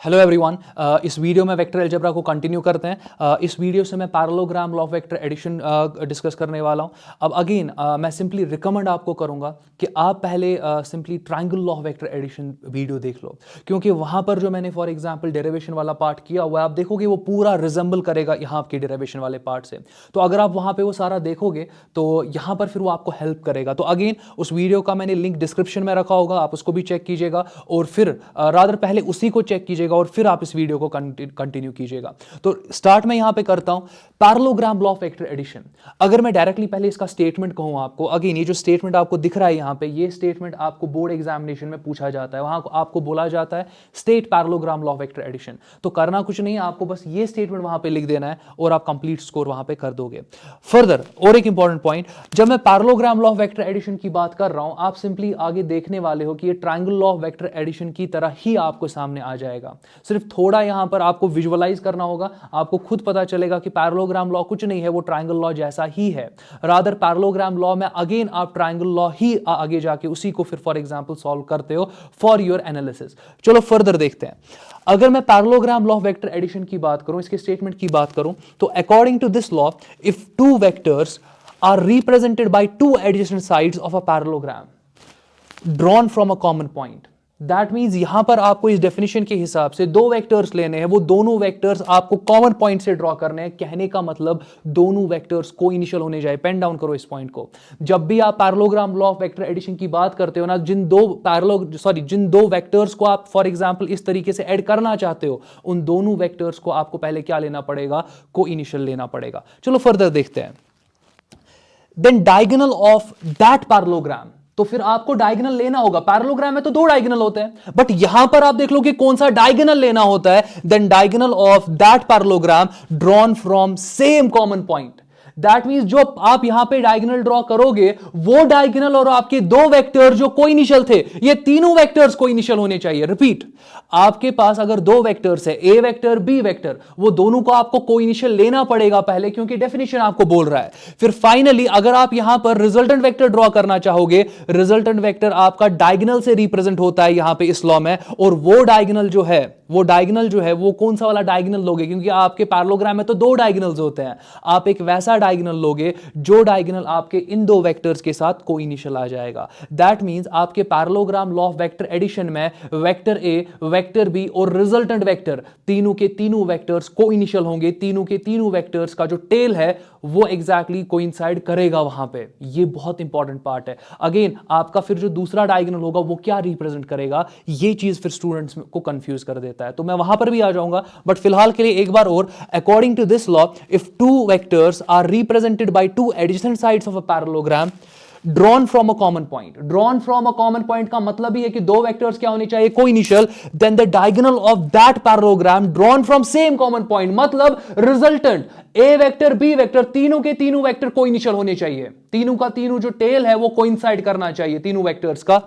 Hello everyone, इस video में vector algebra को कंटिन्यू करते हैं। इस वीडियो से मैं parallelogram law of vector addition discuss करने वाला हूं। अब अगेन मैं सिंपली रिकमेंड आपको करूंगा कि आप पहले simply triangle law of vector addition video देख लो, क्योंकि वहां पर जो मैंने फॉर एग्जांपल डेरिवेशन वाला पार्ट किया हुआ है आप देखोगे वो पूरा रिजेंबल करेगा यहाँ आपके डेरिवेशन वाले पार्ट से। तो अगर आप वहां पर वो सारा देखोगे तो यहाँ पर फिर वो आपको हेल्प करेगा। तो अगेन उस वीडियो का मैंने लिंक डिस्क्रिप्शन में रखा होगा, आप उसको भी चेक कीजिएगा और फिर रादर पहले उसी को चेक कीजिएगा और फिर आप इस वीडियो को कंटिन्यू कीजिएगा। तो स्टार्ट मैं यहां पे करता हूं parallelogram law of vector addition. अगर मैं डायरेक्टली पहले इसका स्टेटमेंट कहूं आपको, अगेन ये जो स्टेटमेंट आपको दिख रहा है यहां पे, ये स्टेटमेंट आपको बोर्ड एग्जामिनेशन में पूछा जाता है। वहां आपको बोला जाता है state parallelogram law of vector addition. तो करना कुछ नहीं है, आपको बस ये स्टेटमेंट वहां पे लिख देना है और आप कंप्लीट स्कोर वहां पे कर दोगे। फर्दर और एक इंपॉर्टेंट पॉइंट, जब मैं parallelogram law of vector addition की बात कर रहा हूं आप सिंपली आगे देखने वाले हो कि ये triangle law of vector addition की तरह ही आपको सामने आ जाएगा। सिर्फ थोड़ा यहां पर आपको विजुअलाइज करना होगा, आपको खुद पता चलेगा कि पैरेललोग्राम लॉ कुछ नहीं है, वो ट्रायंगल लॉ जैसा ही है। रादर पैरेललोग्राम लॉ में अगेन आप ट्रायंगल लॉ ही आगे जाके उसी को फिर फॉर एग्जांपल सॉल्व करते हो फॉर योर एनालिसिस। चलो फर्दर देखते हैं। अगर मैं parallelogram law of vector addition की बात करूं, इसके स्टेटमेंट की बात करूं, तो according to this law if two vectors are represented by two adjacent sides of a parallelogram drawn from a common point, that means यहां पर आपको इस डेफिनेशन के हिसाब से दो वेक्टर्स लेने हैं, वो दोनों वेक्टर्स आपको कॉमन पॉइंट से ड्रॉ करने हैं। कहने का मतलब दोनों वेक्टर्स को इनिशियल होने जाए। पेन डाउन करो इस पॉइंट को। जब भी आप parallelogram law of vector addition की बात करते हो ना, जिन दो वेक्टर्स को आप फॉर एग्जांपल इस तरीके से ऐड करना चाहते हो, उन दोनों वेक्टर्स को आपको पहले क्या लेना पड़ेगा, को इनिशियल लेना पड़ेगा। चलो फर्दर देखते हैं। Then diagonal of that parallelogram, तो फिर आपको डायगोनल लेना होगा। पैरेललोग्राम में तो दो डायगोनल होते हैं, बट यहां पर आप देख लो कि कौन सा डायगोनल लेना होता है। Then diagonal of that parallelogram drawn from same common point. That means जो आप यहां पे डायगोनल ड्रॉ करोगे वो डायगोनल और आपके दो वेक्टर जो कोइनिशियल थे, ये तीनों वेक्टर्स कोइनिशियल होने चाहिए। रिपीट, आपके पास अगर दो वेक्टर्स है, ए वेक्टर बी वेक्टर, वो दोनों को आपको कोइनिशियल लेना पड़ेगा पहले, क्योंकि डेफिनेशन आपको बोल रहा है। फिर फाइनली अगर आप यहां पर रिजल्टेंट वेक्टर ड्रॉ करना चाहोगे, रिजल्टेंट वेक्टर आपका डायगोनल से रिप्रेजेंट होता है यहां पे इस लॉ में, और वो डायगोनल जो है वो कौन सा वाला डायगोनल लोगे, क्योंकि आपके पैरेललोग्राम में तो दो डायगोनल्स होते हैं। आप एक वैसा डायगोनल लोगे जो डायगोनल आपके इन दो वेक्टर्स के साथ कोइनिशियल आ जाएगा। दैट मींस आपके parallelogram law of vector addition में वेक्टर ए, वेक्टर बी और रिजल्टेंट वेक्टर, तीनों के तीनों वेक्टर्स कोइनिशियल होंगे। तीनों के तीनों वेक्टर्स का जो टेल है वो एग्जैक्टली कोइंसाइड करेगा वहां पे। ये बहुत इंपॉर्टेंट पार्ट है। अगेन आपका फिर जो दूसरा डायगोनल होगा वो क्या रिप्रेजेंट करेगा, ये चीज फिर स्टूडेंट्स को कंफ्यूज कर देता है। तो मैं वहां पर भी आ जाऊंगा, बट फिलहाल के लिए एक बार और, according to this law if two vectors are represented by two adjacent sides of a parallelogram drawn from a common point. Drawn from a common point का मतलब ही है कि दो वेक्टर्स क्या होने चाहिए, coinitial. Then the diagonal of that parallelogram drawn from same common point, मतलब resultant a vector b vector, तीनों के तीनों वेक्टर कोइनिशियल होने चाहिए। तीनों का तीनों जो टेल है वो कोइंसाइड करना चाहिए तीनों वेक्टर्स का।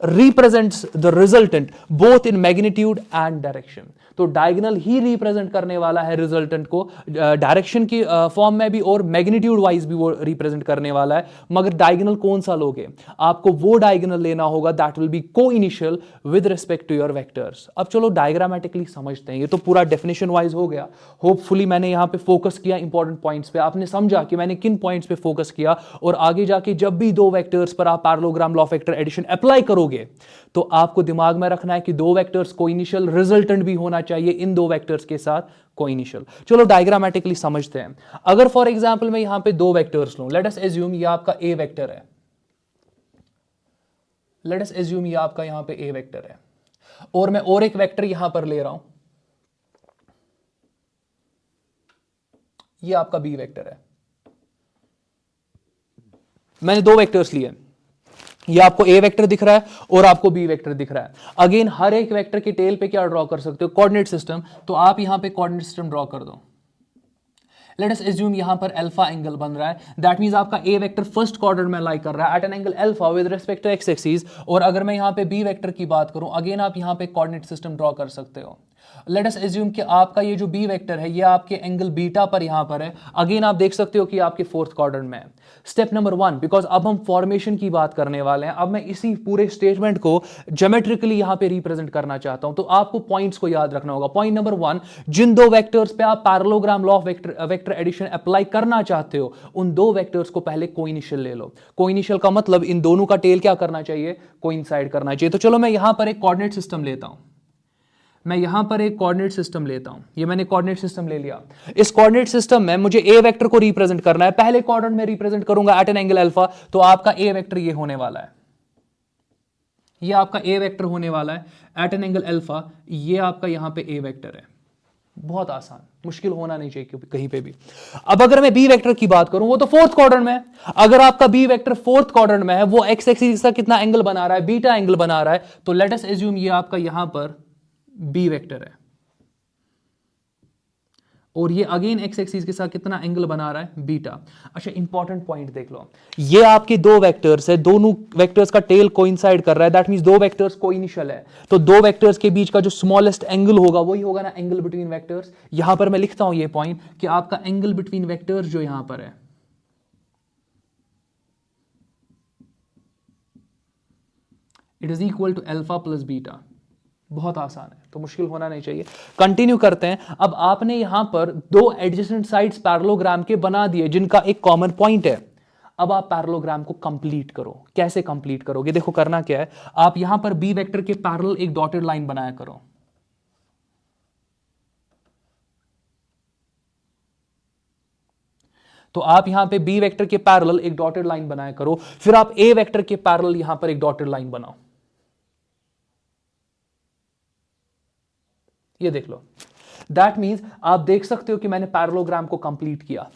Represents the resultant both in magnitude and direction. तो डायगोनल ही रिप्रेजेंट करने वाला है रिजल्टेंट को, डायरेक्शन की फॉर्म में भी और मैग्नीट्यूड वाइज भी वो रिप्रेजेंट करने वाला है। मगर डायगोनल कौन सा लोगे, आपको वो डायगोनल लेना होगा that will be coinitial with respect to your vectors. अब चलो डायग्रामेटिकली समझते हैं। ये तो पूरा डेफिनेशन वाइज हो गया। होपफुली मैंने यहां पे फोकस किया इंपॉर्टेंट पॉइंट्स पे, आपने समझा कि मैंने किन पॉइंट्स पे फोकस किया, और आगे जाके जब भी दो वेक्टर्स पर आप parallelogram law of vector addition apply करोगे तो आपको दिमाग में रखना है कि दो वेक्टर्स कोइनिशियल, रिजल्टेंट भी होना चाहिए इन दो वेक्टर्स के साथ कोइनिशियल। चलो डायग्रामेटिकली समझते हैं। अगर फॉर एग्जांपल मैं यहां पे दो वेक्टर्स लूं, लेट अस एज्यूम ये आपका ए वेक्टर है, लेट अस एज्यूम ये आपका यहां पे ए वेक्टर है, और मैं और एक वेक्टर यहां पर ले रहा हूं, ये आपका बी वेक्टर है। मैंने दो वेक्टर्स लिए, ये आपको ए वेक्टर दिख रहा है और आपको बी वेक्टर दिख रहा है। अगेन हर एक वेक्टर के टेल पे क्या ड्रॉ कर सकते हो, कोऑर्डिनेट सिस्टम। तो आप यहां पे कोऑर्डिनेट सिस्टम ड्रॉ कर दो। लेट अस एज्यूम यहां पर अल्फा एंगल बन रहा है, दैट मींस आपका ए वेक्टर फर्स्ट क्वाड्रेंट में लाई कर रहा है at an angle alpha with respect to X axis. और अगर मैं यहां पे बी वेक्टर की बात करूं, अगेन आप यहां पे कोऑर्डिनेट सिस्टम ड्रॉ कर सकते हो। लेट अस एज्यूम कि आपका ये जो बी वेक्टर है ये आपके एंगल बीटा पर यहां पर है। अगेन आप देख सकते हो कि आपके फोर्थ क्वाड्रेंट में है। स्टेप नंबर 1, बिकॉज अब हम फॉर्मेशन की बात करने वाले हैं, अब मैं इसी पूरे स्टेटमेंट को ज्योमेट्रिकली यहां पे रिप्रेजेंट करना चाहता हूं। तो आपको पॉइंट्स को याद रखना होगा। पॉइंट नंबर 1, जिन दो वेक्टर्स पे आप parallelogram law of vector addition apply करना चाहते हो उन दो वेक्टर्स को पहले कोइनिशियल ले लो। कोइनिशियल का मतलब इन दोनों का टेल क्या करना चाहिए, कोइंसाइड करना चाहिए। तो चलो मैं यहां पर एक कोऑर्डिनेट सिस्टम लेता हूं। मैं यहां पर एक कोऑर्डिनेट सिस्टम लेता हूं। ये मैंने कोऑर्डिनेट सिस्टम ले लिया। इस कोऑर्डिनेट सिस्टम में मुझे ए वेक्टर को रिप्रेजेंट करना है। पहले क्वाड्रेंट में रिप्रेजेंट करूंगा एट एन एंगल अल्फा, तो आपका ए वेक्टर ये होने वाला है। ये आपका ए वेक्टर होने वाला है एट एन एंगल अल्फा। ये आपका यहां पे ए वेक्टर है। बहुत आसान, मुश्किल होना नहीं चाहिए कहीं पे भी। अब अगर मैं बी वेक्टर की बात करूं, वो तो फोर्थ क्वाड्रेंट में है। अगर आपका बी वेक्टर फोर्थ क्वाड्रेंट में है, वो एक्स एक्सिस का कितना एंगल बना रहा है, बीटा एंगल बना रहा है। तो लेट अस एज्यूम ये आपका यहां पर बी वेक्टर है और ये अगेन एक्स एक्सिस के साथ कितना एंगल बना रहा है, बीटा। अच्छा, इंपॉर्टेंट पॉइंट देख लो, ये आपके दो वेक्टर्स है, दोनों वेक्टर्स का टेल कोइंसाइड कर रहा है। दैट मींस दो वेक्टर्स कोइनिशियल है। तो दो वेक्टर्स के बीच का जो स्मॉलेस्ट एंगल होगा वही होगा ना एंगल बिटवीन वेक्टर्स। यहां पर मैं लिखता हूं ये पॉइंट कि आपका एंगल बिटवीन वेक्टर्स जो यहां पर है it is equal to alpha plus beta. बहुत आसान है, तो मुश्किल होना नहीं चाहिए। कंटिन्यू करते हैं। अब आपने यहां पर दो एडजेसेंट साइड्स पैरेललोग्राम के बना दिए जिनका एक कॉमन पॉइंट है। अब आप पैरेललोग्राम को कंप्लीट करो। कैसे कंप्लीट करोगे, देखो करना क्या है। आप यहां पर बी वेक्टर के पैरेलल एक डॉटेड लाइन बनाया करो। तो आप यहां पे बी वेक्टर के पैरेलल एक डॉटेड लाइन बनाया करो। फिर आप ए वेक्टर के पैरेलल यहां पर एक डॉटेड लाइन बनाओ। ये देख लो। दैट मींस आप देख सकते हो कि मैंने पैरेललोग्राम को कंप्लीट किया।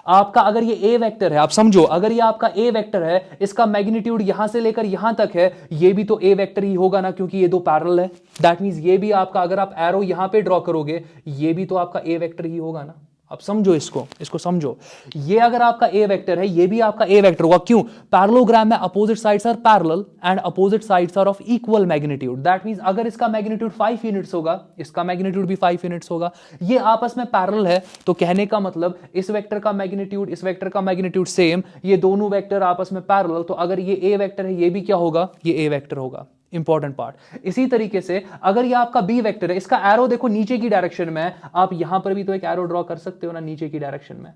आपका अगर ये ए वेक्टर है, आप समझो अगर ये आपका ए वेक्टर है, इसका मैग्नीट्यूड यहां से लेकर यहां तक है, ये भी तो ए वेक्टर ही होगा ना, क्योंकि ये दो पैरेलल है। दैट मींस ये भी आपका, अगर आप एरो यहां पे ड्रॉ करोगे, ये भी तो आपका ए वेक्टर ही होगा ना। अब समझो इसको समझो। ये अगर आपका ए वेक्टर है, ये भी आपका ए वेक्टर होगा। क्यों? पैरेललोग्राम में opposite sides are parallel and opposite sides are of equal magnitude. That means अगर इसका मैग्नीट्यूड 5 यूनिट्स होगा, इसका मैग्नीट्यूड भी 5 यूनिट्स होगा। ये आपस में पैरेलल है, तो कहने का मतलब इस वेक्टर का मैग्नीट्यूड, इस वेक्टर का मैग्नीट्यूड सेम, ये दोनों वेक्टर आपस में पैरेलल। तो अगर ये ए वेक्टर है, ये भी क्या होगा, ये ए वेक्टर होगा। Important part. इसी तरीके से अगर ये आपका बी वेक्टर है, इसका एरो देखो नीचे की डायरेक्शन में है, आप यहां पर भी तो एक एरो ड्रॉ कर सकते हो ना नीचे की डायरेक्शन में।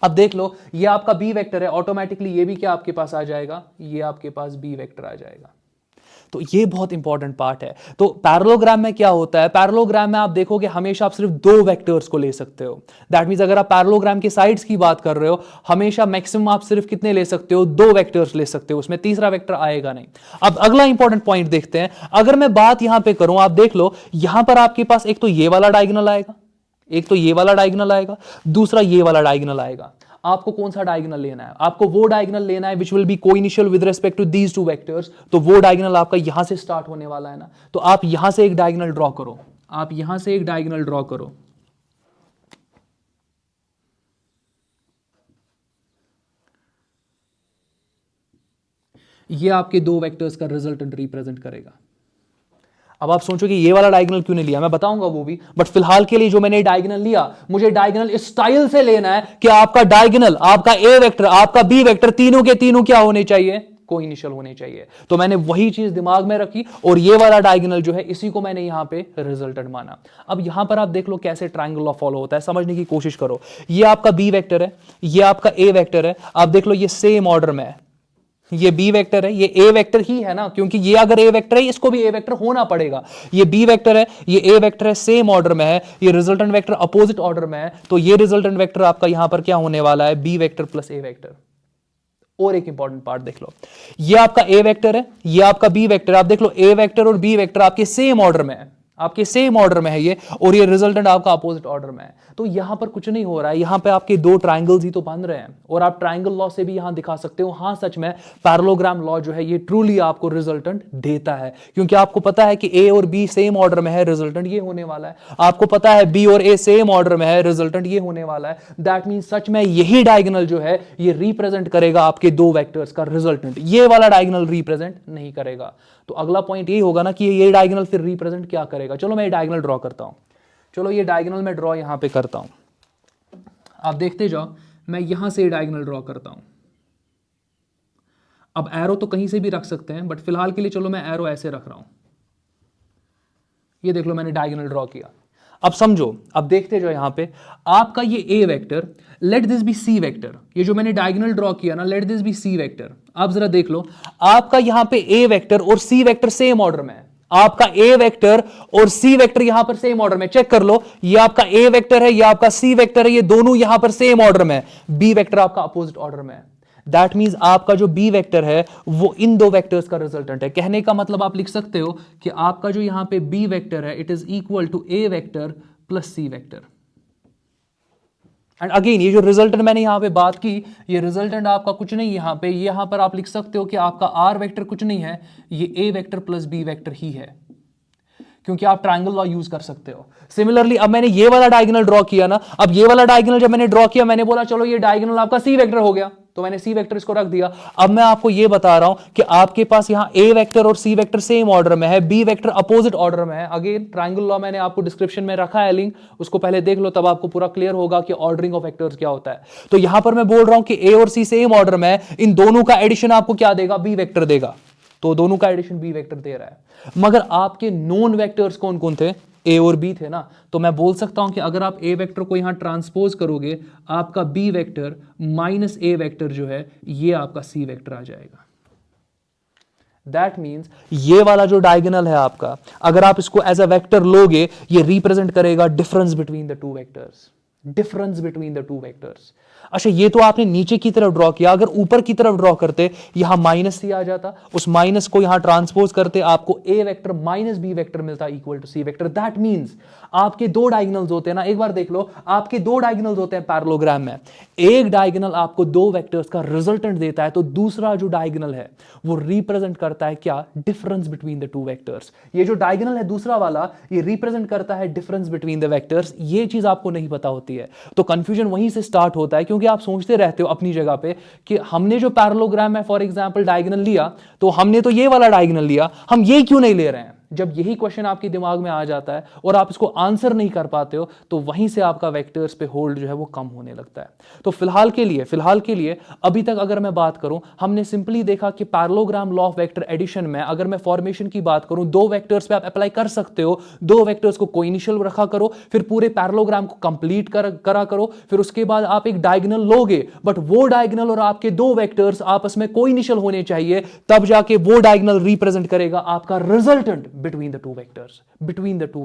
अब देख लो, ये आपका बी वेक्टर है, ऑटोमेटिकली ये भी क्या आपके पास आ जाएगा, ये आपके पास बी वेक्टर आ जाएगा। तो ये बहुत इंपॉर्टेंट पार्ट है। तो पैरेललोग्राम में क्या होता है, पैरेललोग्राम में आप देखोगे हमेशा आप सिर्फ दो वेक्टर्स को ले सकते हो। दैट मींस अगर आप पैरेललोग्राम के साइड्स की बात कर रहे हो, हमेशा मैक्सिमम आप सिर्फ कितने ले सकते हो, दो वेक्टर्स ले सकते हो, उसमें तीसरा वेक्टर आएगा नहीं। अब अगला इंपॉर्टेंट पॉइंट देखते हैं। अगर मैं बात यहां पर करूं, आप देख लो यहां पर आपके पास एक तो ये वाला डायगोनल आएगा, एक तो ये वाला डायगोनल आएगा, दूसरा ये वाला डायगोनल आएगा। आपको कौन सा डायगोनल लेना है, आपको वो डायगोनल लेना है which will be coinitial with respect to these two vectors. तो वो डायगोनल आपका यहां से स्टार्ट होने वाला है ना। तो आप यहां से एक डायगोनल ड्रॉ करो, आप यहां से एक डायगोनल ड्रॉ करो। ये आपके दो वेक्टर्स का रिजल्टेंट रिप्रेजेंट करेगा। अब आप सोचो कि ये वाला डायगोनल क्यों नहीं लिया, मैं बताऊंगा वो भी, बट फिलहाल के लिए जो मैंने डायगोनल लिया, मुझे डायगोनल इस स्टाइल से लेना है कि आपका डायगोनल, आपका ए वेक्टर, आपका बी वेक्टर, तीनों के तीनों क्या होने चाहिए, कोइनिशियल होने चाहिए। तो मैंने वही चीज दिमाग में रखी और ये वाला डायगोनल जो है इसी को मैंने यहां पे रिजल्टेंट माना। अब यहां पर आप देख लो कैसे ट्रायंगल लॉ फॉलो होता है, समझने की कोशिश करो। ये आपका बी वेक्टर है, ये आपका ए वेक्टर है, आप देख लो ये सेम ऑर्डर में है। ये बी वेक्टर है, ये ए वेक्टर ही है ना, क्योंकि ये अगर ए वेक्टर है इसको भी ए वेक्टर होना पड़ेगा। ये बी वेक्टर है, ये ए वेक्टर है, सेम ऑर्डर में है। ये रिजल्टेंट वेक्टर अपोजिट ऑर्डर में है, तो ये रिजल्टेंट वेक्टर आपका यहां पर क्या होने वाला है, बी वेक्टर प्लस ए वेक्टर। और एक इंपॉर्टेंट पार्ट देख लो, ये आपका ए वेक्टर है, ये आपका बी वेक्टर। आप देख लो ए वेक्टर और बी वेक्टर आपके सेम ऑर्डर में है, आपके सेम ऑर्डर में है ये, और ये रिजल्टेंट आपका अपोजिट ऑर्डर में है। तो यहां पर कुछ नहीं हो रहा है, यहां पे आपके दो ट्रायंगल्स ही तो बन रहे हैं। और आप ट्रायंगल लॉ से भी यहां दिखा सकते हो, हां सच में पैरेललोग्राम लॉ जो है ये ट्रूली आपको रिजल्टेंट देता है, क्योंकि आपको पता है कि ए और बी सेम ऑर्डर में है, रिजल्टेंट ये होने वाला है। आपको पता है बी और ए सेम ऑर्डर में है, रिजल्टेंट ये होने वाला है। दैट मीन सच में यही डायगोनल जो है ये रिप्रेजेंट करेगा आपके दो वेक्टर्स का रिजल्टेंट, ये वाला डायगोनल रिप्रेजेंट नहीं करेगा। तो अगला पॉइंट यही होगा ना कि ये डायगोनल फिर रिप्रेजेंट क्या करेगा, जाएगा। चलो मैं ये डायगोनल ड्रॉ करता हूँ, चलो ये डायगोनल मैं ड्रॉ यहाँ पे करता हूँ, आप देखते जाओ, मैं यहाँ से ये डायगोनल ड्रॉ करता हूँ। अब एरो तो कहीं से भी रख सकते हैं, बट फिलहाल के लिए चलो मैं एरो ऐसे रख रहा हूँ। ये देख लो मैंने डायगोनल ड्रॉ किया। अब समझो, अब देखते जाओ यहाँ पे आपका ये a vector, let this be c vector, ये जो मैंने डायगोनल ड्रॉ किया ना, let this be c vector. आप जरा देख लो, आपका यहाँ पे ए वेक्टर और सी वेक्टर सेम ऑर्डर में है, आपका ए वेक्टर और सी वेक्टर यहां पर सेम ऑर्डर में, चेक कर लो, ये आपका ए वेक्टर है, ये आपका सी वेक्टर है, ये दोनों यहां पर सेम ऑर्डर में है, बी वेक्टर आपका अपोजिट ऑर्डर में है। दैट मीन्स आपका जो बी वेक्टर है वो इन दो वेक्टर्स का रिजल्टेंट है। कहने का मतलब आप लिख सकते हो कि आपका जो यहां पे बी वेक्टर है it is equal to A vector plus C vector. And again ये जो रिजल्टेंट मैंने यहां पे बात की, ये रिजल्टेंट आपका कुछ नहीं, यहां पर आप लिख सकते हो कि आपका आर वेक्टर कुछ नहीं है, ये a vector plus B vector ही है, क्योंकि आप ट्रायंगल लॉ यूज कर सकते हो। सिमिलरली अब मैंने ये वाला डायगोनल ड्रॉ किया ना, अब ये वाला डायगोनल जब मैंने ड्रॉ किया, मैंने बोला चलो ये डायगोनल आपका सी वेक्टर हो गया, तो मैंने सी वेक्टर इसको रख दिया। अब मैं आपको ये बता रहा हूं कि आपके पास यहां ए वेक्टर और सी वेक्टर सेम ऑर्डर में है, बी वेक्टर अपोजिट ऑर्डर में है। अगेन ट्रायंगल लॉ मैंने आपको डिस्क्रिप्शन में रखा है लिंक, उसको पहले देख लो, तब आपको पूरा क्लियर होगा कि ऑर्डरिंग ऑफ वेक्टर्स क्या होता है। तो यहां पर मैं बोल रहा हूं कि ए और सी सेम ऑर्डर में है, इन दोनों का एडिशन आपको क्या देगा, बी वेक्टर देगा, तो दोनों का एडिशन बी वेक्टर दे रहा है। मगर आपके नोन वेक्टर्स कौन कौन थे, ए और बी थे ना, तो मैं बोल सकता हूं कि अगर आप ए वेक्टर को यहां ट्रांसपोज करोगे, आपका बी वेक्टर माइनस ए वेक्टर जो है ये आपका सी वेक्टर आ जाएगा। दैट मीन्स ये वाला जो डायगोनल है आपका, अगर आप इसको एज अ वेक्टर लोगे, ये रिप्रेजेंट करेगा difference between the two vectors, difference between the two vectors. अच्छा ये तो आपने नीचे की तरफ ड्रॉ किया, अगर ऊपर की तरफ ड्रॉ करते यहां माइनस सी आ जाता, उस माइनस को यहां ट्रांसपोज करते, आपको A vector minus B vector मिलता equal to C vector. That means आपके दो डायगोनल्स होते हैं ना, एक बार देख लो, आपके दो डायगोनल्स होते हैं पैरेललोग्राम में, एक डायगोनल आपको दो वेक्टर्स का रिजल्टेंट देता है, तो दूसरा जो डायगोनल है वो रिप्रेजेंट करता है क्या, difference between the two vectors. ये जो डायगोनल है दूसरा वाला, ये रिप्रेजेंट करता है डिफरेंस बिटवीन द वेक्टर्स। ये चीज आपको नहीं पता होती है, तो कंफ्यूजन वहीं से स्टार्ट होता है, क्योंकि आप सोचते रहते हो अपनी जगह पे कि हमने जो पैरेललोग्राम में फॉर एग्जांपल डायगोनल लिया, तो हमने तो ये वाला डायगोनल लिया, हम ये क्यों नहीं ले रहे हैं। जब यही क्वेश्चन आपके दिमाग में आ जाता है और आप इसको आंसर नहीं कर पाते हो, तो वहीं से आपका वेक्टर्स पे होल्ड जो है वो कम होने लगता है। तो फिलहाल के लिए अभी तक अगर मैं बात करूं, हमने सिंपली देखा कि parallelogram law of vector addition में अगर मैं फॉर्मेशन की बात करूं, दो वेक्टर्स पे आप अप्लाई कर सकते हो, दो वेक्टर्स को कोइनिशियल रखा करो, फिर पूरे पैरेललोग्राम को कंप्लीट करा करो, फिर उसके बाद आप एक डायगोनल लोगे, बट वो डायगोनल और आपके दो वेक्टर्स आपस में कोइनिशियल होने चाहिए, तब जाके वो डायगोनल रिप्रेजेंट करेगा आपका resultant between the two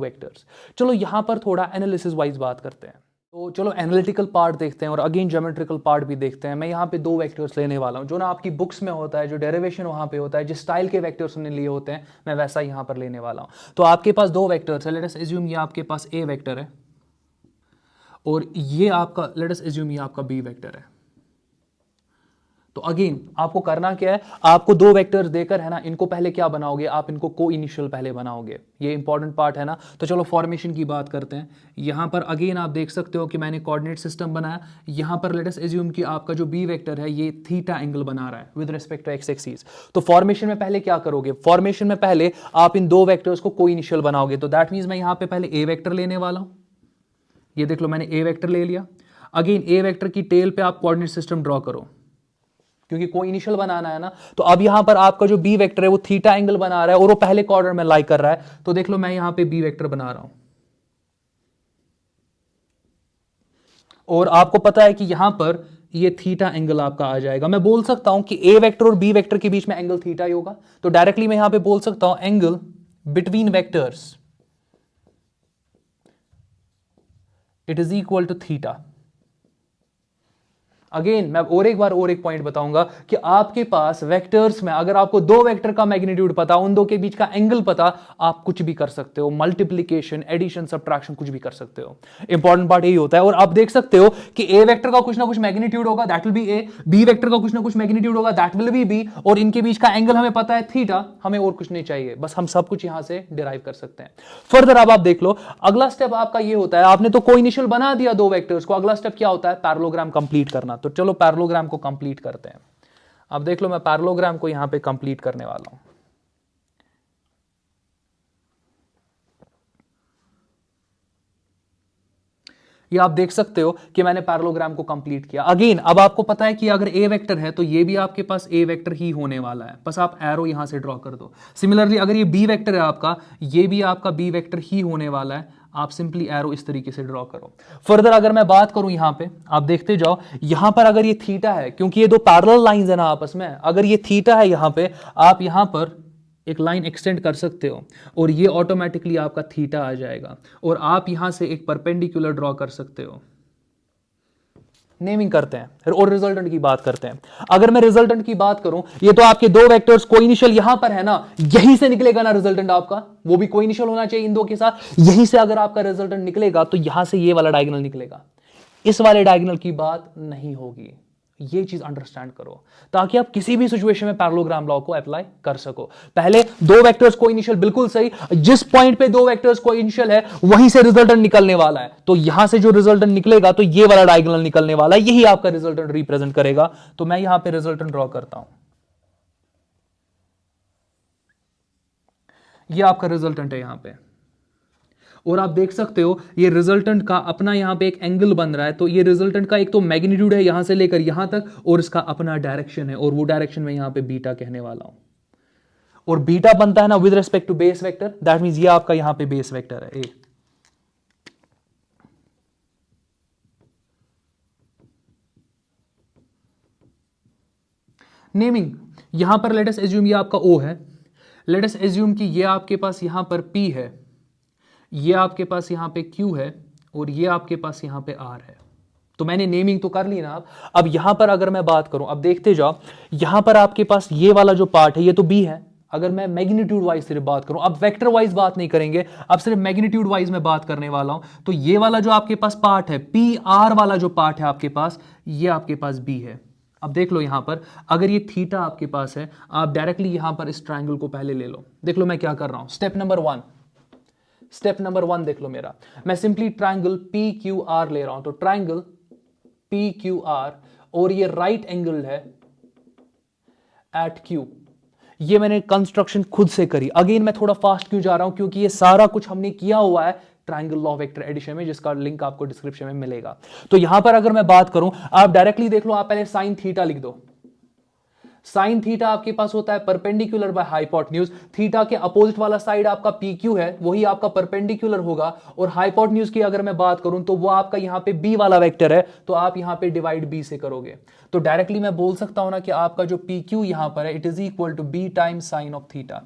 vectors। चलो यहां पर थोड़ा एनालिसिस वाइज बात करते हैं, तो चलो एनालिटिकल पार्ट देखते हैं और अगेन ज्योमेट्रिकल पार्ट भी देखते हैं। मैं यहां पे दो वेक्टर्स लेने वाला हूं, जो ना आपकी बुक्स में होता है, जो डेरिवेशन वहां पे होता है, जिस स्टाइल के वेक्टर्स हमने लिए होते हैं, मैं वैसा यहां पर लेने वाला हूं। तो आपके पास दो वेक्टर्स है, लेट अस अज्यूम ये आपके पास ए वेक्टर है और ये आपका, लेट अस अज्यूम ये आपका बी वेक्टर है। तो अगेन आपको करना क्या है, आपको दो वेक्टर्स देकर है ना, इनको पहले क्या बनाओगे, आप इनको को इनिशियल पहले बनाओगे, ये इंपॉर्टेंट पार्ट है ना। तो चलो फॉर्मेशन की बात करते हैं। यहां पर अगेन आप देख सकते हो कि मैंने कोऑर्डिनेट सिस्टम बनाया, यहां पर लेट अस अज्यूम कि आपका जो बी वेक्टर है ये थीटा एंगल बना रहा है with respect to X axis. तो फॉर्मेशन में पहले क्या करोगे, फॉर्मेशन में पहले आप इन दो वेक्टर्स को को इनिशियल बनाओगे। तो दैट मीन्स मैं यहां पर पहले ए वेक्टर लेने वाला हूं, ये देख लो मैंने ए वेक्टर ले लिया। अगेन ए वेक्टर की टेल पे आप कोऑर्डिनेट सिस्टम ड्रॉ करो, क्योंकि कोई इनिशियल बनाना है ना। तो अब यहां पर आपका जो बी वेक्टर है वो थीटा एंगल बना रहा है और वो पहले क्वाड्रेंट में लाई कर रहा है। तो देख लो मैं यहां पे बी वेक्टर बना रहा हूं, और आपको पता है कि यहां पर ये थीटा एंगल आपका आ जाएगा। मैं बोल सकता हूं कि ए वेक्टर और बी वेक्टर के बीच में एंगल थीटा ही होगा, तो डायरेक्टली मैं यहां पे बोल सकता हूं angle between vectors it is equal to theta. Again मैं और एक बार और एक पॉइंट बताऊंगा कि आपके पास वेक्टर्स में अगर आपको दो वेक्टर का मैग्नीट्यूड पता, उन दो के बीच का एंगल पता, आप कुछ भी कर सकते हो, मल्टीप्लीकेशन, एडिशन, सब्ट्रैक्शन कुछ भी कर सकते हो। इंपॉर्टेंट पार्ट यही होता है। और आप देख सकते हो कि ए वेक्टर का कुछ ना कुछ मैग्नीट्यूड होगा, that will be A, B vector का कुछ ना कुछ मैग्नीट्यूड होगा, दैट विल बी बी, और इनके बीच का एंगल हमें पता है थीटा, हमें और कुछ नहीं चाहिए, बस हम सब कुछ यहां से डिराइव कर सकते हैं। फर्दर अब आप देख लो, अगला स्टेप आपका ये होता है, आपने तो कोइनिशियल बना दिया दो वेक्टर्स को, अगला स्टेप क्या होता है, पैरेललोग्राम कंप्लीट करना। तो चलो पैरेललोग्राम को कंप्लीट करते हैं। अब देख लो मैं पैरेललोग्राम को यहां पे कंप्लीट करने वाला हूं। ये आप देख सकते हो कि मैंने पैरेललोग्राम को कंप्लीट किया। अगेन अब आपको पता है कि अगर ए वेक्टर है तो ये भी आपके पास ए वेक्टर ही होने वाला है, बस आप एरो यहां से ड्रॉ कर दो। सिमिलरली अगर ये बी वेक्टर है आपका, ये भी आपका बी वेक्टर ही होने वाला है, आप सिंपली एरो इस तरीके से ड्रॉ करो। फर्दर अगर मैं बात करूं यहां पे, आप देखते जाओ यहां पर अगर ये थीटा है, क्योंकि ये दो पैरेलल लाइंस है ना आपस में, अगर ये थीटा है यहां पे, आप यहां पर एक लाइन एक्सटेंड कर सकते हो और ये ऑटोमेटिकली आपका थीटा आ जाएगा, और आप यहां से एक परपेंडिकुलर ड्रॉ कर सकते हो। नेमिंग करते हैं और रिजल्टेंट की बात करते हैं। अगर मैं रिजल्टेंट की बात करूं, ये तो आपके दो वेक्टर्स कोइनिशियल यहां पर है ना, यहीं से निकलेगा ना रिजल्टेंट आपका, वो भी कोइनिशियल होना चाहिए इन दो के साथ। यहीं से अगर आपका रिजल्टेंट निकलेगा तो यहां से ये वाला डायगोनल निकलेगा, इस वाले डायगोनल की बात नहीं होगी। ये चीज अंडरस्टैंड करो ताकि आप किसी भी सिचुएशन में पैरेललोग्राम लॉ को अप्लाई कर सको। पहले दो वेक्टर्स कोइनिशियल, बिल्कुल सही, जिस पॉइंट पे दो वेक्टर्स कोइनिशियल है वहीं से रिजल्टेंट निकलने वाला है, तो यहां से जो रिजल्टेंट निकलेगा तो ये वाला डायगोनल निकलने वाला है, यही आपका रिजल्टेंट रिप्रेजेंट करेगा। तो मैं यहां पे रिजल्टेंट ड्रॉ करता हूं, ये आपका रिजल्टेंट है यहां पे, और आप देख सकते हो ये रिजल्टेंट का अपना यहां पे एक एंगल बन रहा है। तो ये रिजल्टेंट का एक तो मैग्नीट्यूड है यहां से लेकर यहां तक, और इसका अपना डायरेक्शन है, और वो डायरेक्शन में यहां पे बीटा कहने वाला हूं। और बीटा बनता है ना with respect to base vector, that means ये आपका यहां पे बेस वेक्टर है ए। नेमिंग, यहां पर लेट अस एज्यूम ये आपका ओ है, लेट अस एज्यूम कि ये आपके पास यहां पर पी है, ये आपके पास यहां पे Q है, और ये आपके पास यहां पे R है। तो मैंने नेमिंग तो कर ली ना। अब यहां पर अगर मैं बात करूं, अब देखते जाओ, यहां पर आपके पास ये वाला जो पार्ट है ये तो B है। अगर मैं मैग्नीट्यूड वाइज सिर्फ बात करूं, अब वेक्टर वाइज बात नहीं करेंगे, अब सिर्फ मैग्नीट्यूड वाइज में बात करने वाला हूं, तो ये वाला जो आपके पास पार्ट है, PR वाला जो पार्ट है आपके पास, ये आपके पास B है। अब देख लो यहां पर अगर ये थीटा आपके पास है, आप डायरेक्टली यहां पर इस ट्रायंगल को पहले ले लो। देख लो मैं क्या कर रहा हूं, स्टेप नंबर वन देख लो मेरा, मैं सिंपली ट्रायंगल PQR ले रहा हूं। तो ट्रायंगल PQR, और ये राइट एंगल है एट Q। ये मैंने कंस्ट्रक्शन खुद से करी। अगेन मैं थोड़ा फास्ट क्यों जा रहा हूं, क्योंकि ये सारा कुछ हमने किया हुआ है ट्रायंगल लॉ वेक्टर एडिशन में, जिसका लिंक आपको डिस्क्रिप्शन में मिलेगा। तो यहां पर अगर मैं बात करूं, आप डायरेक्टली देख लो, आप पहले साइन थीटा लिख दो। साइन थीटा आपके पास होता है परपेंडिकुलर बाय हाइपोटेन्यूज। थीटा के अपोजिट वाला साइड आपका PQ है, वही आपका परपेंडिकुलर होगा। और हाइपोटेन्यूज की अगर मैं बात करूं तो वो आपका यहां पे B वाला वेक्टर है, तो आप यहां पे डिवाइड B से करोगे। तो डायरेक्टली मैं बोल सकता हूं ना कि आपका जो PQ यहां पर है, it is equal to B times sine of theta.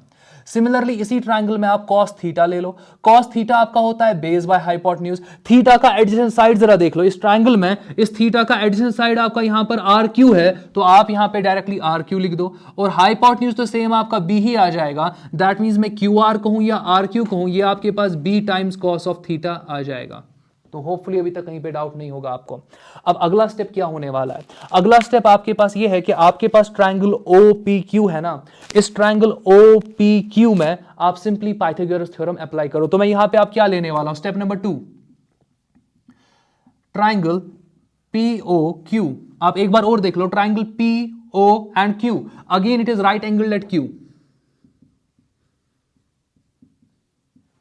Similarly इसी ट्रायंगल में आप cos थीटा ले लो। cos थीटा आपका होता है बेस बाय हाइपोटेन्यूज। थीटा का एडजेसेंट साइड जरा देख लो, इस ट्रायंगल में इस थीटा का एडजेसेंट साइड आपका यहां पर RQ है, तो आप यहां पे डायरेक्टली RQ लिख दो। और हाइपोटेन्यूज तो सेम आपका B ही आ जाएगा, दैट मींस मैं QR कहूं या RQ कहूं, ये आपके पास B times cos of theta आ जाएगा। तो होपफुली अभी तक कहीं पे डाउट नहीं होगा आपको। अब अगला स्टेप क्या होने वाला है, अगला स्टेप आपके पास ये है कि आपके पास ट्रायंगल OPQ है ना, इस ट्रायंगल OPQ में आप सिंपली पाइथागोरस थ्योरम अप्लाई करो। तो मैं यहां पे आप क्या लेने वाला हूं, स्टेप नंबर 2, ट्रायंगल POQ। आप एक बार और देख लो, triangle PO and Q, again it is right angle at Q।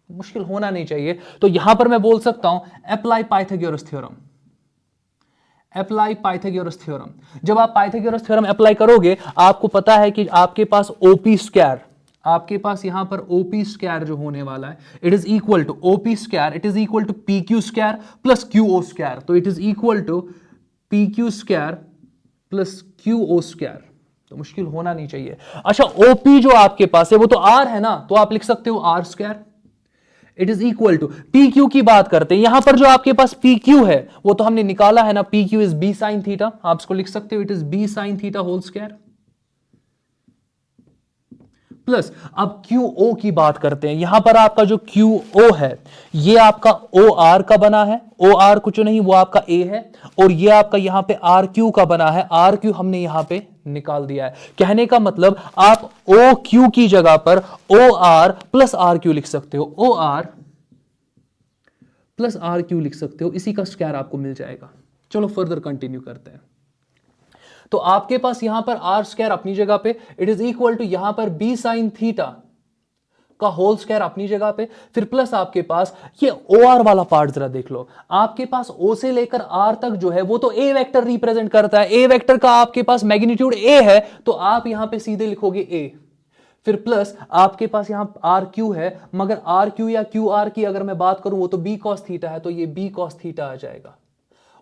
मुश्किल होना नहीं चाहिए, तो यहां पर मैं बोल सकता हूं apply Pythagoras theorem. Apply Pythagoras theorem, जब आप पाइथागोरस थ्योरम अप्लाई करोगे, आपको पता है कि आपके पास OP स्क्वायर, आपके पास यहां पर OP स्क्वायर जो होने वाला है, it is equal to OP square, it is equal to PQ square plus QO square. तो it is equal to PQ square plus QO square. तो मुश्किल होना नहीं चाहिए। अच्छा, OP जो आपके पास है वो तो R है ना, तो आप लिख सकते हो R square. It is equal to PQ की बात करते हैं, यहां पर जो आपके पास PQ है वो तो हमने निकाला है ना, PQ is B sine theta, आप इसको लिख सकते हो, it is B sine theta whole square plus. अब QO की बात करते हैं, यहां पर आपका जो QO है ये आपका OR का बना है, OR कुछ नहीं वो आपका A है, और ये आपका यहां पे RQ का बना है, RQ हमने यहां पे निकाल दिया है। कहने का मतलब आप OQ की जगह पर OR प्लस RQ लिख सकते हो, OR प्लस RQ लिख सकते हो, इसी का स्क्वायर आपको मिल जाएगा। चलो फर्दर कंटिन्यू करते हैं। तो आपके पास यहां पर R स्क्वायर अपनी जगह पे, इट इज इक्वल टू यहां पर B साइन थीटा का होल स्क्वायर अपनी जगह पे, फिर प्लस आपके पास ये ओ आर वाला पार्ट जरा देख लो। आपके पास ओ से लेकर आर तक जो है वो तो ए वेक्टर रिप्रेजेंट करता है, ए वेक्टर का आपके पास मैग्नीट्यूड ए है, तो आप यहां पे सीधे लिखोगे ए, फिर प्लस आपके पास यहां आर क्यू है, मगर आर क्यू या क्यू आर की अगर मैं बात करूं वो तो बी कॉस थीटा है, तो ये बी कॉस थीटा आ जाएगा,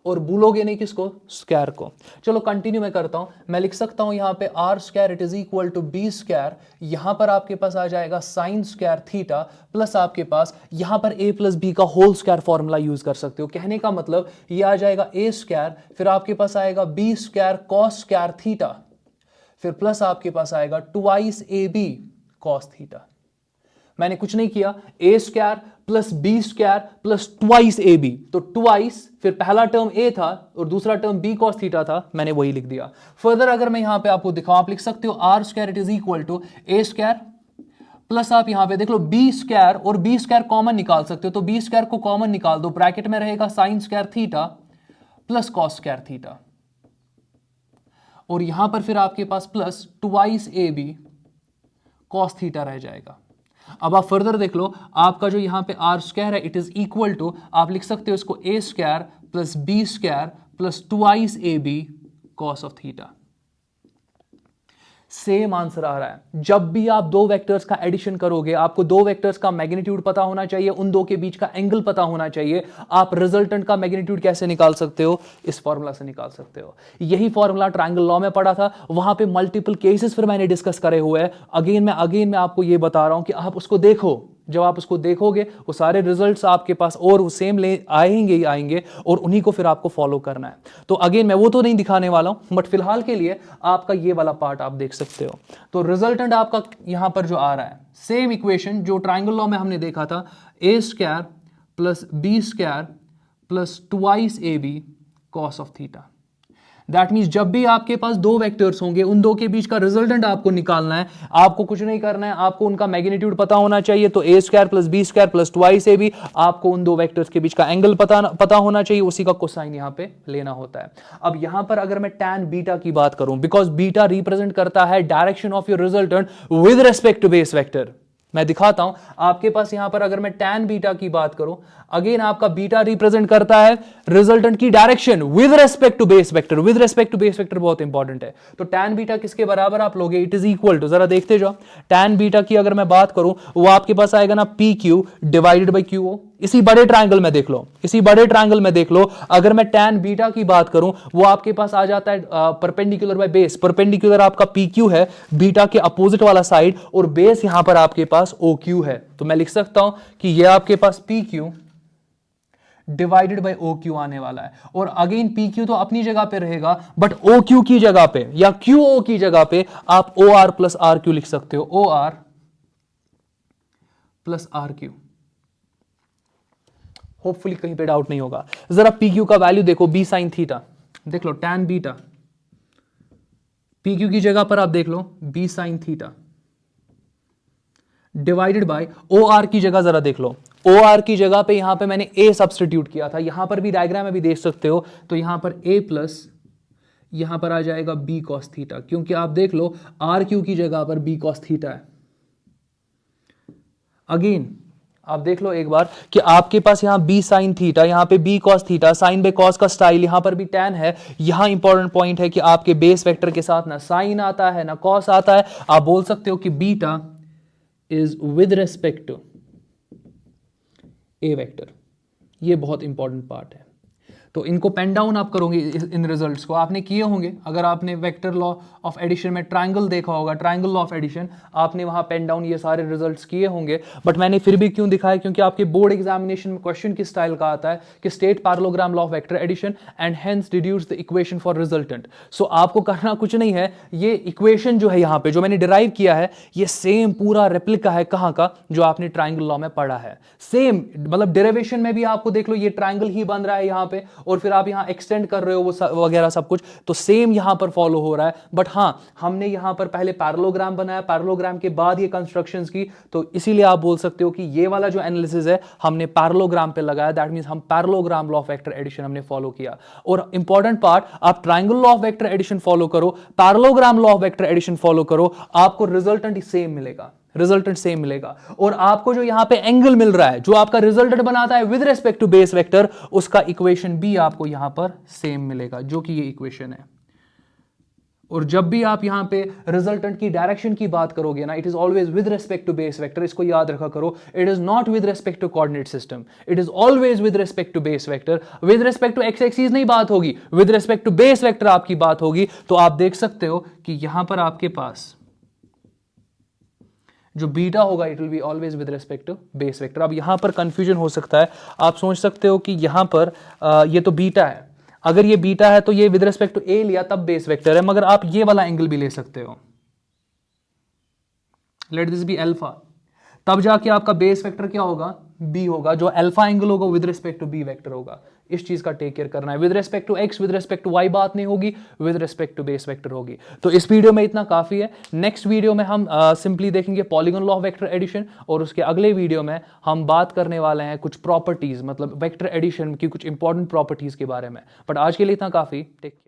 और भूलोगे नहीं किसको, स्क्वायर को। चलो कंटिन्यू मैं करता हूं, मैं लिख सकता हूं यहां पे are square it is equal to B square, यहां पर आपके पास आ जाएगा साइन स्क्वायर थीटा, प्लस आपके पास यहां पर ए प्लस बी का होल स्क्वायर फॉर्मूला यूज कर सकते हो। कहने का मतलब ये आ जाएगा ए स्क्वायर, फिर आपके पास आएगा b square cos square theta, फिर प्लस आपके पास आएगा twice a b cos theta. मैंने कुछ नहीं किया, a square plus b square plus twice a b, तो ट्वाइस, फिर पहला टर्म ए था और दूसरा टर्म बी कॉस थीटा था, मैंने वही लिख दिया। फर्दर अगर मैं यहां पे आपको दिखाऊं, आप लिख सकते हो R square it is equal to A square plus आप यहां पे देख लो बी स्क्वायर, और बी स्क्वायर कॉमन निकाल सकते हो, तो बी स्क्वायर को कॉमन निकाल दो, ब्रैकेट में रहेगा sine square theta plus cos square theta, और यहां पर फिर आपके पास plus twice a b cos theta रह जाएगा। अब आप फर्दर देख लो, आपका जो यहां पे आर स्क्वायर है इट इज इक्वल टू, आप लिख सकते हो इसको a square plus b square plus twice a b cos of theta. Same answer आ रहा है। जब भी आप दो वेक्टर्स का एडिशन करोगे, आपको दो वेक्टर्स का मैग्नीट्यूड पता होना चाहिए, उन दो के बीच का एंगल पता होना चाहिए। आप रिजल्टेंट का मैग्नीट्यूड कैसे निकाल सकते हो, इस फॉर्मूला से निकाल सकते हो। यही फॉर्मूला ट्रायंगल लॉ में पढ़ा था, वहां पे मल्टीपल केसेस फिर मैंने डिस्कस करे हुए हैं। अगेन मैं आपको ये बता रहा हूं कि आप उसको देखो, जब आप उसको देखोगे वो सारे रिजल्ट्स आपके पास और सेम ले आएंगे ही आएंगे, और उन्हीं को फिर आपको फॉलो करना है। तो अगेन मैं वो तो नहीं दिखाने वाला हूं, बट फिलहाल के लिए आपका ये वाला पार्ट आप देख सकते हो। तो रिजल्टेंट आपका यहां पर जो आ रहा है, सेम इक्वेशन जो ट्रायंगल लॉ में हमने देखा था, a square plus b square plus twice a b cos of theta. That means जब भी आपके पास दो वेक्टर्स होंगे, उन दो के बीच का रिजल्टेंट आपको निकालना है। आपको कुछ नहीं करना है, आपको उनका मैग्नीट्यूड पता होना चाहिए, तो a square plus b square plus twice a b, आपको उन दो वेक्टर्स के बीच का एंगल पता होना चाहिए, उसी का कोसाइन यहां पे लेना होता है। अब यहां पर अगर मैं टैन बीटा की बात करूं, बिकॉज बीटा रिप्रेजेंट करता है direction of your resultant with respect to base vector. मैं दिखाता हूं आपके पास यहां पर, अगर मैं टैन बीटा की बात करूं, अगेन आपका बीटा रिप्रेजेंट करता है रिजल्टेंट की direction with respect to base vector. With respect to base vector बहुत इंपॉर्टेंट है। तो टैन बीटा किसके बराबर आप लोगे, इट इज इक्वल टू, जरा देखते जाओ, टैन बीटा की अगर मैं बात करूं, वो आपके पास आएगा ना P Q divided by Q O. इसी बड़े ट्रायंगल में देख लो, इसी बड़े ट्रायंगल में देख लो, अगर मैं टैन बीटा की बात करूं, वो आपके पास आ जाता है परपेंडिकुलर बाय बेस। परपेंडिकुलर आपका पी क्यू है, बीटा के अपोजिट वाला साइड, और बेस यहां पर आपके पास ओ क्यू है। तो मैं लिख सकता हूं कि ये आपके पास P Q divided by O Q आने वाला है। और अगेन पी क्यू तो अपनी जगह पे रहेगा, बट ओ क्यू की जगह पे या क्यू ओ की जगह पे आप O R plus R Q लिख सकते हो, O R plus R Q. Hopefully कहीं पे डाउट नहीं होगा। जरा पी क्यू का वैल्यू देखो, बी साइन थीटा, देख लो टैन बीटा, पी क्यू की जगह पर आप देख लो b sine theta divided by O R की जगह जरा देख लो, ओ आर की जगह पे यहां पे मैंने ए सब्स्टिट्यूट किया था, यहां पर भी डायग्राम में भी देख सकते हो, तो यहां पर ए प्लस यहां पर आ जाएगा बी कॉस थीटा, क्योंकि आप देख लो आर क्यू की जगह पर बी कॉस थीटा है। अगेन आप देख लो एक बार कि आपके पास यहां बी साइन थीटा, यहां पे B cos theta, sine by cos का स्टाइल, यहां पर भी टैन है। यहां इंपॉर्टेंट पॉइंट है कि आपके बेस वेक्टर के साथ ना साइन आता है ना कॉस आता है। आप बोल सकते हो कि beta is with respect to A vector. ये बहुत इंपॉर्टेंट पार्ट है। तो इनको पेन डाउन आप करोगे, इन रिजल्ट्स को आपने किए होंगे। अगर आपने वेक्टर लॉ ऑफ एडिशन में ट्रायंगल देखा होगा, ट्रायंगल लॉ ऑफ एडिशन, आपने वहां पेन डाउन ये सारे रिजल्ट्स किए होंगे। बट मैंने फिर भी क्यों दिखाया, क्योंकि आपके बोर्ड एग्जामिनेशन में क्वेश्चन किस स्टाइल का आता है कि state parallelogram law of vector addition and hence deduce the equation for resultant. So आपको करना कुछ नहीं है, ये इक्वेशन जो है यहाँ पे जो मैंने डिराइव किया है, ये सेम पूरा रेप्लिका है कहाँ का, जो आपने ट्रायंगल लॉ में पढ़ा है। सेम मतलब डेरिवेशन में भी आपको देख लो ये ट्रायंगल ही बन रहा है यहाँ पे, और फिर आप यहां एक्सटेंड कर रहे हो वो वगैरह सब कुछ, तो सेम यहां पर फॉलो हो रहा है। बट हां, हमने यहां पर पहले पैरेललोग्राम बनाया, पैरेललोग्राम के बाद ये कंस्ट्रक्शंस की, तो इसीलिए आप बोल सकते हो कि ये वाला जो एनालिसिस है हमने पैरेललोग्राम पे लगाया। दैट मींस हम parallelogram law of vector addition हमने फॉलो किया। और इंपॉर्टेंट पार्ट, आप triangle law of vector addition follow करो, parallelogram law of vector addition follow करो, आपको रिजल्टेंट सेम मिलेगा। रिजल्टेंट सेम मिलेगा। और आपको जो यहां पे एंगल मिल रहा है, जो आपका रिजल्टेंट बनाता है with respect to base vector, उसका इक्वेशन भी आपको यहां पर सेम मिलेगा, जो कि ये इक्वेशन है। और जब भी आप यहां पे रिजल्टेंट की डायरेक्शन की बात करोगे ना, it is always with respect to base vector. इसको याद रखा करो, it is not with respect to coordinate system, it is always with respect to base vector. With respect to X axis नहीं बात होगी, with respect to base vector आपकी बात होगी। तो आप देख सकते हो कि यहां पर आपके पास जो बीटा होगा it will be always with respect to base vector. अब यहां पर कंफ्यूजन हो सकता है, आप सोच सकते हो कि यहां पर ये तो बीटा है, अगर ये बीटा है तो ये विद रिस्पेक्ट टू ए लिया तब बेस वेक्टर है, मगर आप ये वाला एंगल भी ले सकते हो, लेट दिस बी अल्फा, तब जाके आपका बेस वेक्टर क्या होगा, बी होगा। जो अल्फा एंगल होगा with respect to B vector होगा। इस चीज का टेक केयर करना है। With respect to X, with respect to Y बात नहीं होगी, with respect to base vector होगी। तो इस वीडियो में इतना काफी है। नेक्स्ट वीडियो में हम सिंपली देखेंगे polygon law of vector addition, और उसके अगले वीडियो में हम बात करने वाले हैं कुछ प्रॉपर्टीज, मतलब वेक्टर एडिशन की कुछ इंपॉर्टेंट प्रॉपर्टीज के बारे में। बट आज के लिए इतना काफी। टेक